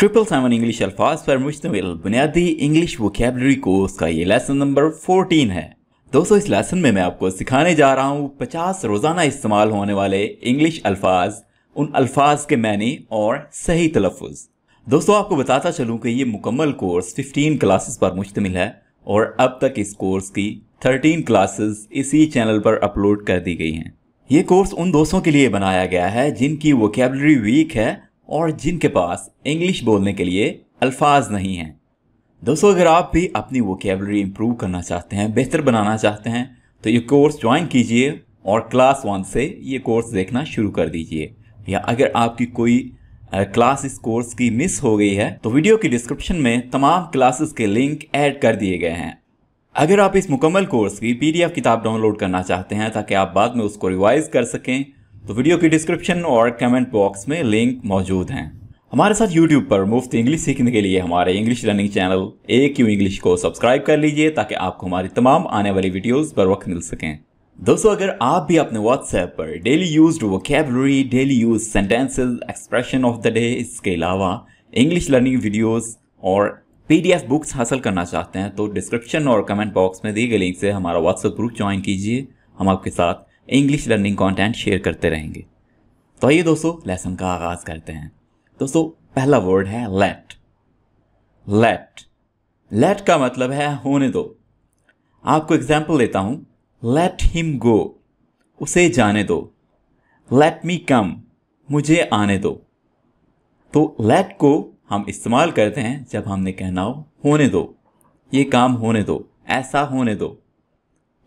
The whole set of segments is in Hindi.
777 इंग्लिश अल्फाज पर मुश्तमिल बुनियादी इंग्लिश वोकैबुलरी कोर्स का ये लेसन नंबर 14 है। दोस्तों, इस लेसन में मैं आपको सिखाने जा रहा हूँ 50 रोज़ाना इस्तेमाल होने वाले इंग्लिश अल्फाज, उन अल्फाज के मैनी और सही तलफ़ुज़। दोस्तों, आपको बताता चलूँ कि ये मुकम्मल कोर्स 15 क्लासेस पर मुश्तमिल है और अब तक इस कोर्स की 13 क्लासेस इसी चैनल पर अपलोड कर दी गई हैं। ये कोर्स उन दोस्तों के लिए बनाया गया है जिनकी वोकैबुलरी वीक है और जिनके पास इंग्लिश बोलने के लिए अल्फाज नहीं हैं। दोस्तों, अगर आप भी अपनी वोकैबुलरी इंप्रूव करना चाहते हैं, बेहतर बनाना चाहते हैं, तो ये कोर्स ज्वाइन कीजिए और क्लास 1 से ये कोर्स देखना शुरू कर दीजिए। या अगर आपकी कोई क्लास इस कोर्स की मिस हो गई है तो वीडियो की डिस्क्रिप्शन में तमाम क्लासेस के लिंक ऐड कर दिए गए हैं। अगर आप इस मुकम्मल कोर्स की PDF किताब डाउनलोड करना चाहते हैं ताकि आप बाद में उसको रिवाइज कर सकें, तो वीडियो की डिस्क्रिप्शन और कमेंट बॉक्स में लिंक मौजूद हैं। हमारे साथ YouTube पर मुफ्त इंग्लिश सीखने के लिए हमारे English learning channel AQ English को सब्सक्राइब कर लीजिए ताकि आपको हमारी तमाम आने वाली वीडियोस बर वक्त मिल सकें। दोस्तों, अगर आप भी अपने WhatsApp पर daily used vocabulary, daily use sentences, expression of the day, इसके अलावा इंग्लिश लर्निंग वीडियोस और PDF बुक्स हासिल करना चाहते हैं तो डिस्क्रिप्शन और कमेंट बॉक्स में दिए गए लिंक से हमारा WhatsApp ग्रुप ज्वाइन कीजिए। हम आपके साथ इंग्लिश लर्निंग कंटेंट शेयर करते रहेंगे। तो आइए दोस्तों, लेसन का आगाज करते हैं। दोस्तों, पहला वर्ड है लेट। लेट लेट का मतलब है होने दो। आपको एग्जांपल देता हूं। लेट हिम गो, उसे जाने दो। लेट मी कम, मुझे आने दो। तो लेट को हम इस्तेमाल करते हैं जब हमने कहना हो होने दो, ये काम होने दो, ऐसा होने दो।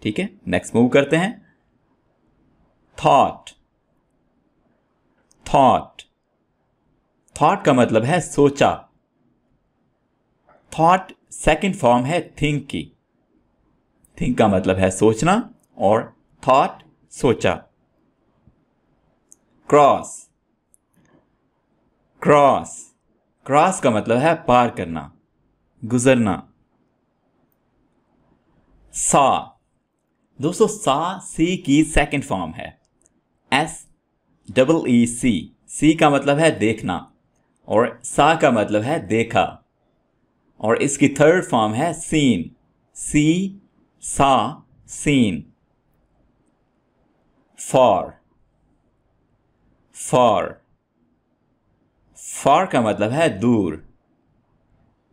ठीक है, नेक्स्ट मूव करते हैं। थॉट। थॉट थॉट का मतलब है सोचा। थॉट सेकंड फॉर्म है थिंक की। थिंक का मतलब है सोचना और थॉट सोचा। क्रॉस। क्रॉस क्रॉस का मतलब है पार करना, गुजरना। सा। दोस्तों, सा सी की सेकंड फॉर्म है। SEEC। सी का मतलब है देखना और सा का मतलब है देखा। और इसकी थर्ड फॉर्म है सीन। सी सा सीन। फॉर। फॉर फॉर का मतलब है दूर।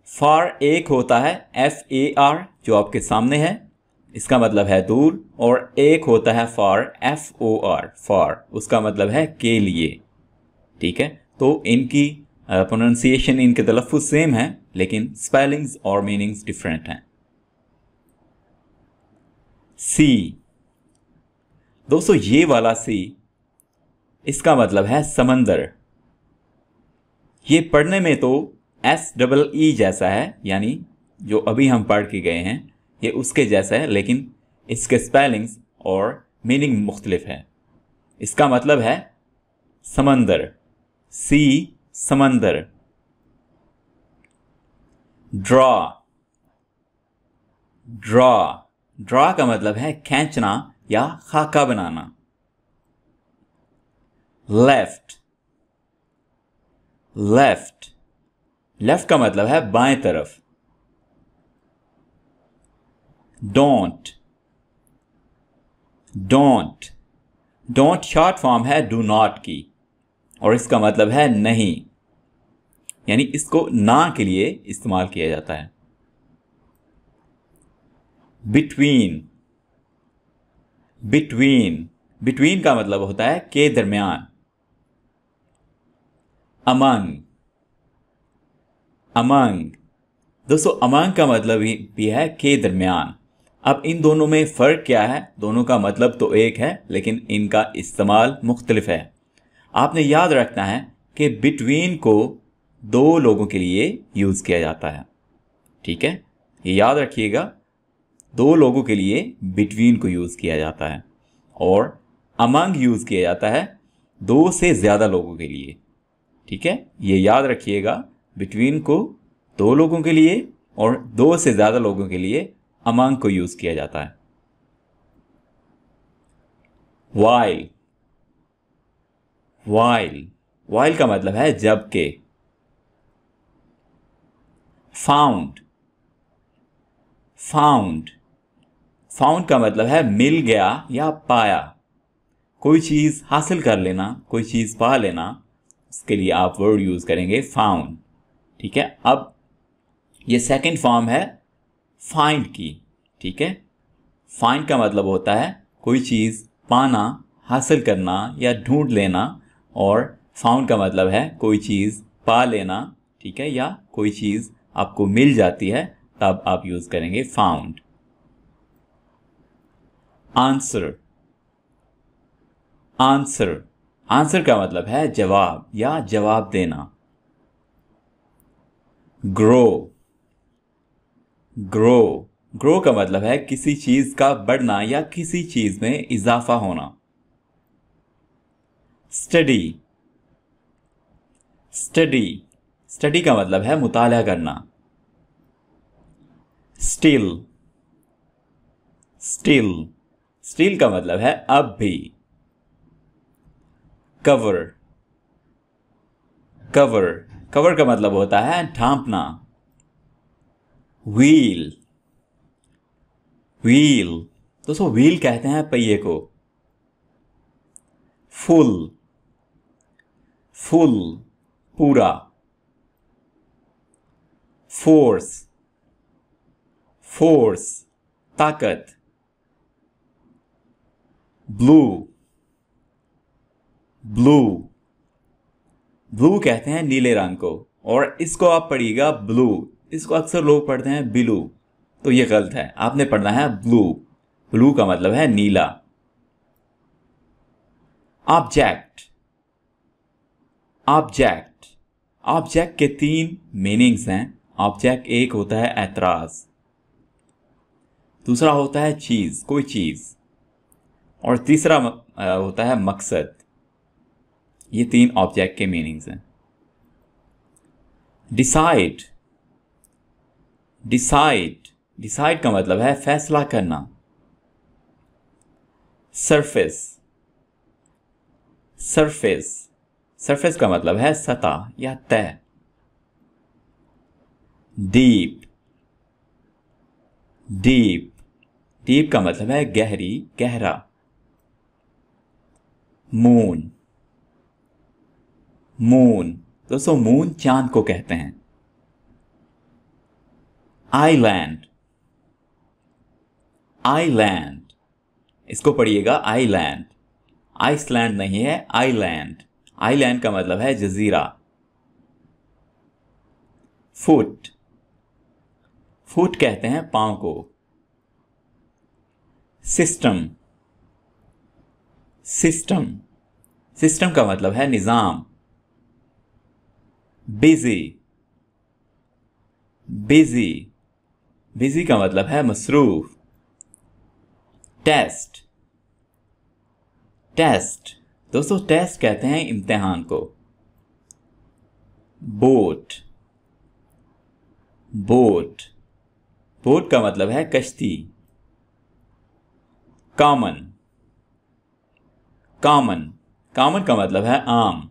फॉर एक होता है FAR जो आपके सामने है, इसका मतलब है दूर। और एक होता है फॉर FOR, फॉर, उसका मतलब है के लिए। ठीक है, तो इनकी प्रोनाउंसिएशन, इनके तलफ़ुज़ सेम है लेकिन स्पेलिंग्स और मीनिंग्स डिफरेंट हैं। सी। दोस्तों, ये वाला सी, इसका मतलब है समंदर। ये पढ़ने में तो SEE जैसा है, यानी जो अभी हम पढ़ के गए हैं ये उसके जैसा है, लेकिन इसके स्पेलिंग्स और मीनिंग मुख्तलिफ है। इसका मतलब है समंदर। सी समंदर। ड्रॉ। ड्रॉ ड्रॉ का मतलब है खींचना या खाका बनाना। लेफ्ट। लेफ्ट लेफ्ट का मतलब है बाएं तरफ। Don't. Don't don't short form है डू नॉट की और इसका मतलब है नहीं, यानी इसको ना के लिए इस्तेमाल किया जाता है। बिटवीन। बिटवीन बिटवीन का मतलब होता है के दरमियान। अमंग। अमंग दोस्तों, अमंग का मतलब भी है के दरमियान। अब इन दोनों में फ़र्क क्या है? दोनों का मतलब तो एक है लेकिन इनका इस्तेमाल मुख्तलिफ है। आपने याद रखना है कि बिटवीन को दो लोगों के लिए यूज़ किया जाता है। ठीक है, ये याद रखिएगा, दो लोगों के लिए बिटवीन को यूज़ किया जाता है और अमंग यूज़ किया जाता है दो से ज़्यादा लोगों के लिए। ठीक है, ये याद रखिएगा, बिटवीन को दो लोगों के लिए और दो से ज़्यादा लोगों के लिए अमंग को यूज़ किया जाता है। वाइल। वाइल वाइल का मतलब है जबकि। फाउंड, फाउंड, फाउंड का मतलब है मिल गया या पाया। कोई चीज हासिल कर लेना, कोई चीज पा लेना, उसके लिए आप वर्ड यूज करेंगे फाउंड। ठीक है, अब ये सेकंड फॉर्म है फाइंड की। ठीक है, फाइंड का मतलब होता है कोई चीज पाना, हासिल करना या ढूंढ लेना, और फाउंड का मतलब है कोई चीज पा लेना। ठीक है, या कोई चीज आपको मिल जाती है तब आप यूज करेंगे फाउंड। आंसर, आंसर, आंसर का मतलब है जवाब या जवाब देना। ग्रो, ग्रो, ग्रो का मतलब है किसी चीज का बढ़ना या किसी चीज में इजाफा होना। स्टडी, स्टडी, स्टडी का मतलब है मुताला करना। स्टिल, स्टिल, स्टिल का मतलब है अब भी। कवर, कवर, कवर का मतलब होता है ढांपना। व्हील, व्हील, दोस्तों व्हील कहते हैं पहिए को। फुल, फुल, पूरा। फोर्स, फोर्स, ताकत। ब्लू, ब्लू, ब्लू कहते हैं नीले रंग को, और इसको आप पढ़िएगा ब्लू। इसको अक्सर लोग पढ़ते हैं ब्लू, तो ये गलत है, आपने पढ़ना है ब्लू। ब्लू का मतलब है नीला। ऑब्जेक्ट, ऑब्जेक्ट, ऑब्जेक्ट के 3 मीनिंग्स हैं। ऑब्जेक्ट एक होता है ऐतराज, दूसरा होता है चीज, कोई चीज, और तीसरा होता है मकसद। ये 3 ऑब्जेक्ट के मीनिंग्स हैं। डिसाइड, डिसाइड, डिसाइड का मतलब है फैसला करना। सरफेस, सरफेस, सरफेस का मतलब है सतह या तह। डीप, डीप, डीप का मतलब है गहरी, गहरा। मून, मून, दोस्तों मून चांद को कहते हैं। आइलैंड, आइलैंड, इसको पढ़िएगा आइलैंड, आइसलैंड नहीं है, आइलैंड। आइलैंड का मतलब है जजीरा। फुट, फुट कहते हैं पांव को। सिस्टम, सिस्टम, सिस्टम का मतलब है निजाम। बिजी, बिजी, बिजी का मतलब है मसरूफ। टेस्ट, टेस्ट, दोस्तों टेस्ट कहते हैं इम्तिहान को। बोट, बोट, बोट का मतलब है कश्ती। कॉमन, कॉमन, कॉमन का मतलब है आम।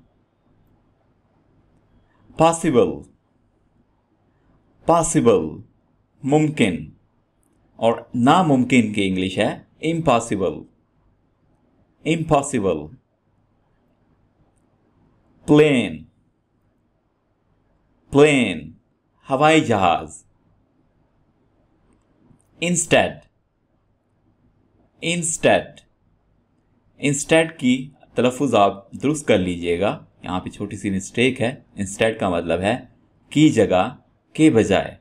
पॉसिबल, पॉसिबल, मुमकिन, और नामुमकिन की इंग्लिश है इम्पॉसिबल, इम्पॉसिबल। प्लेन, प्लेन, हवाई जहाज। इंस्टेड, इंस्टेड, इंस्टेड की तलफ़ुज़ आप दुरुस्त कर लीजिएगा, यहाँ पे छोटी सी मिस्टेक है। इंस्टेड का मतलब है की जगह, के बजाय।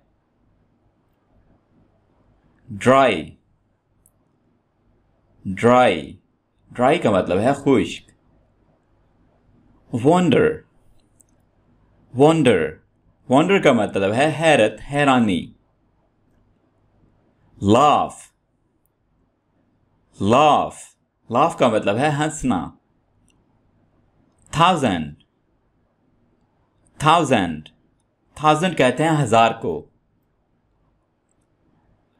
ड्राई, ड्राई, ड्राई का मतलब है खुश्क। वंडर, वंडर, वंडर का मतलब है हैरत, हैरानी। लाफ, लाफ, लाफ का मतलब है हंसना। थाउजेंड, थाउजेंड, थाउजेंड कहते हैं हजार को।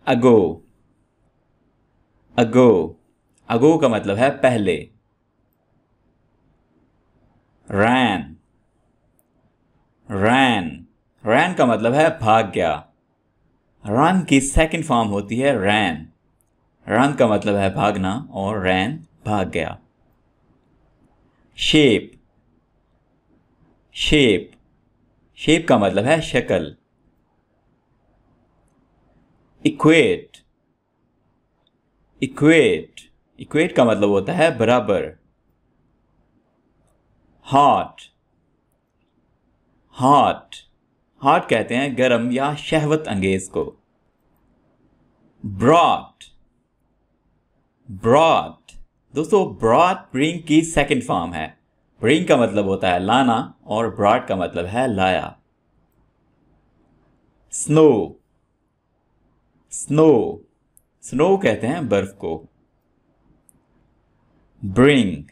अगो, अगो, अगो का मतलब है पहले। रैन, रैन, रैन का मतलब है भाग गया। रन की सेकंड फॉर्म होती है रैन। रन का मतलब है भागना और रैन भाग गया। शेप। शेप। शेप का मतलब है शक्ल। इक्वेट। इक्वेट। इक्वेट का मतलब होता है बराबर। हॉट। हॉट। हॉट कहते हैं गर्म या शहवत अंगेज को। ब्रॉट। ब्रॉट। दोस्तों ब्रॉट ब्रिंग की सेकंड फॉर्म है। ब्रिंग का मतलब होता है लाना और ब्रॉट का मतलब है लाया। स्नो। स्नो। स्नो कहते हैं बर्फ को। ब्रिंग।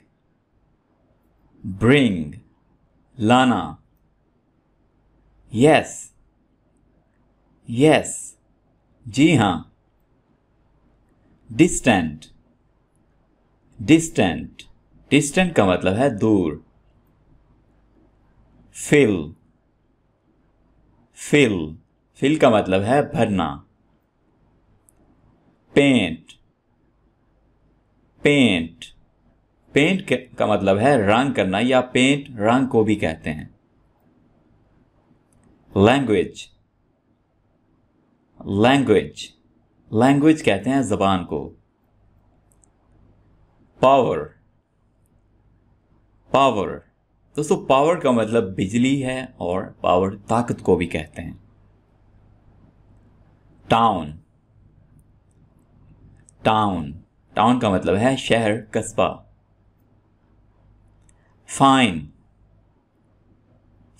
ब्रिंग लाना। यस। यस जी हां। डिस्टेंट। डिस्टेंट। डिस्टेंट का मतलब है दूर। फिल। फिल। फिल का मतलब है भरना। पेंट। पेंट। पेंट का मतलब है रंग करना या पेंट रंग को भी कहते हैं। लैंग्वेज। लैंग्वेज। लैंग्वेज कहते हैं जबान को। पावर। पावर। दोस्तों पावर का मतलब बिजली है और पावर ताकत को भी कहते हैं। टाउन। टाउन। टाउन का मतलब है शहर कस्बा। फाइन।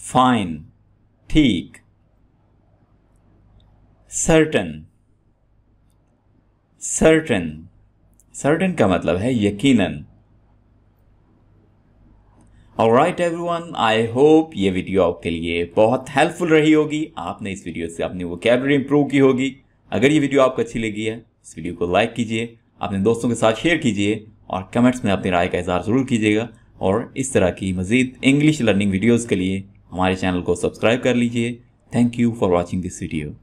फाइन ठीक। सर्टन। सर्टन। सर्टन का मतलब है यकीनन। ऑलराइट एवरीवन, आई होप ये वीडियो आपके लिए बहुत हेल्पफुल रही होगी। आपने इस वीडियो से अपनी वोकैबुलरी इंप्रूव की होगी। अगर ये वीडियो आपको अच्छी लगी है इस वीडियो को लाइक कीजिए, अपने दोस्तों के साथ शेयर कीजिए और कमेंट्स में अपनी राय का इज़हार ज़रूर कीजिएगा। और इस तरह की मज़ीद इंग्लिश लर्निंग वीडियोज़ के लिए हमारे चैनल को सब्सक्राइब कर लीजिए। Thank you for watching this video.